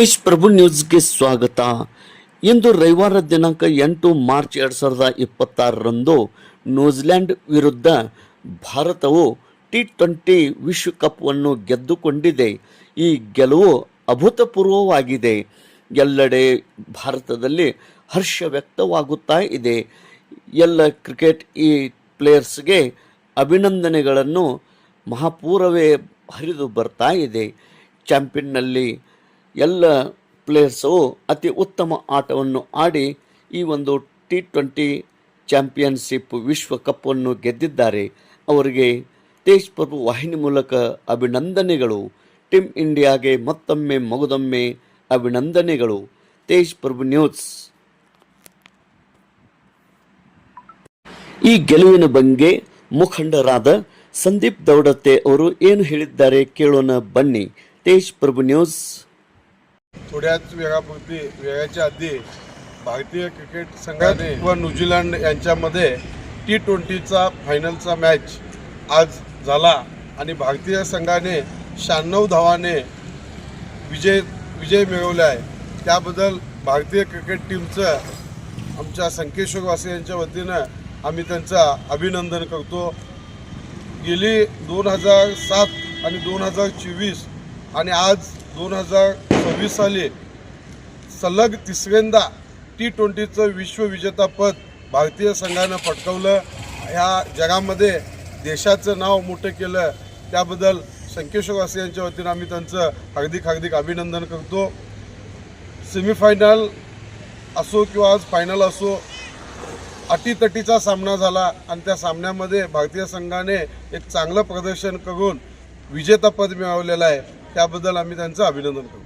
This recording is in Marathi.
ತೇಜ್ ಪ್ರಭು ನ್ಯೂಸ್ಗೆ ಸ್ವಾಗತ. ಇಂದು ರವಿವಾರ ದಿನಾಂಕ 8 ಮಾರ್ಚ್ 2026ರಂದು ನ್ಯೂಜಿಲೆಂಡ್ ವಿರುದ್ಧ ಭಾರತವು T20 ವಿಶ್ವಕಪ್ವನ್ನು ಗೆದ್ದುಕೊಂಡಿದೆ. ಈ ಗೆಲುವು ಅಭೂತಪೂರ್ವವಾಗಿದೆ. ಎಲ್ಲೆಡೆ ಭಾರತದಲ್ಲಿ ಹರ್ಷ ವ್ಯಕ್ತವಾಗುತ್ತಾ ಇದೆ. ಎಲ್ಲ ಕ್ರಿಕೆಟ್ ಪ್ಲೇಯರ್ಸ್ಗೆ ಅಭಿನಂದನೆಗಳನ್ನು ಮಹಾಪೂರವೇ ಹರಿದು ಬರ್ತಾ ಇದೆ. ಚಾಂಪಿಯನ್ನಲ್ಲಿ ಎಲ್ಲ ಪ್ಲೇಯರ್ಸು ಅತಿ ಉತ್ತಮ ಆಟವನ್ನು ಆಡಿ ಈ ಒಂದು T20 ಚಾಂಪಿಯನ್ಶಿಪ್ ವಿಶ್ವಕಪ್ಪನ್ನು ಗೆದ್ದಿದ್ದಾರೆ. ಅವರಿಗೆ ತೇಜ್ ಪ್ರಭು ವಾಹಿನಿ ಮೂಲಕ ಅಭಿನಂದನೆಗಳು. ಟೀಮ್ ಇಂಡಿಯಾಗೆ ಮತ್ತೊಮ್ಮೆ ಮಗದೊಮ್ಮೆ ಅಭಿನಂದನೆಗಳು. ತೇಜ್ ಪ್ರಭು ನ್ಯೂಸ್. ಈ ಗೆಲುವಿನ ಬಗ್ಗೆ ಮುಖಂಡರಾದ ಸಂದೀಪ್ दौडते ಅವರು ಏನು ಹೇಳಿದ್ದಾರೆ ಕೇಳೋಣ ಬನ್नी. तेज प्रभु न्यूज. थोड्याच वेळाच्या आधी भारतीय क्रिकेट संघाने व न्यूझीलंड यांच्यामध्ये T20चा फायनलचा मॅच आज झाला आणि भारतीय संघाने 96 धावाने विजय मिळवला आहे. त्याबद्दल भारतीय क्रिकेट टीमचं आमच्या संकेश्वरवासियांच्या वतीनं आम्ही त्यांचं अभिनंदन करतो. गेली 2007 आणि 2024 आणि आज 2026 साली सलग तिसऱ्यांदा T20चं विश्वविजेतापद भारतीय संघानं पटकावलं. ह्या जगामध्ये देशाचं नाव मोठं केलं. त्याबद्दल संकेश्वरवासियांच्या वतीनं आम्ही त्यांचं हार्दिक अभिनंदन करतो. सेमीफायनल असो किंवा आज फायनल असो, अटीतटीचा सामना झाला आणि त्या सामन्यामध्ये भारतीय संघाने एक चांगलं प्रदर्शन करून विजेतापद मिळवलेलं आहे. त्याबद्दल आम्ही त्यांचं अभिनंदन करतो.